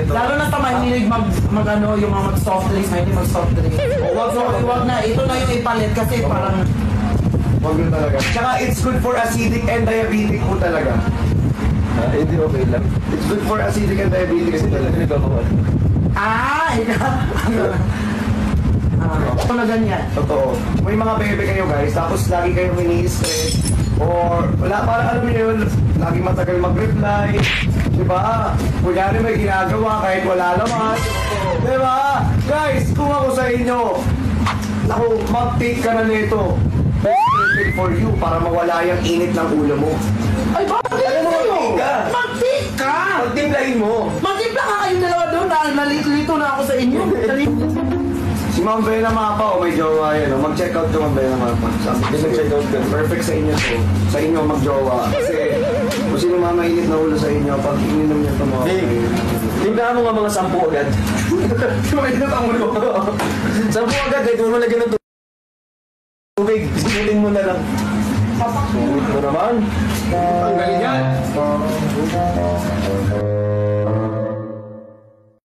ito. Lalo na sa mahilig mag-ano, yung mga mag-soft drinks, mahilig mag-soft drinks. Huwag na, ito na yung ipalit kasi parang... Huwag yun talaga. Tsaka it's good for acidic and diabetic po talaga. Hindi okay lang. It's good for acidic and diabetic kasi talaga nagkakawan. Ako na ganyan. Totoo. May mga bebe kayo guys, tapos lagi kayong mini-stress. Or wala, parang alam niyo yun, lagi matagal mag-reply. Diba? Kunyari may ginagawa kahit wala naman. Diba? Guys, kung ako sa inyo, naku, mag-take ka na nito. Best perfect for you para mawala yung init ng ulo mo. Ay, bakit sa'yo? Mag-pick ka! Pagtimplahin mo. Mag-timpla ka kayong dalawa doon, nalito na ako sa inyo. Si Ma'am Bea na Mapa, may jowa yan. Mag-check out ka Ma'am Bea na Mapa. Sabi ko check out ka. Perfect sa inyo to. Sa inyo mag-jowa. Kasi kung sino mga mainit na ulo sa inyo, pag ininom niya ito mga Tingnan mo nga mga 10 agad. mainit ang ulo. 10 agad, kahit mo lagyan ng tubig. Sinutin mo na lang. Sulit mo naman. Ang galing yan.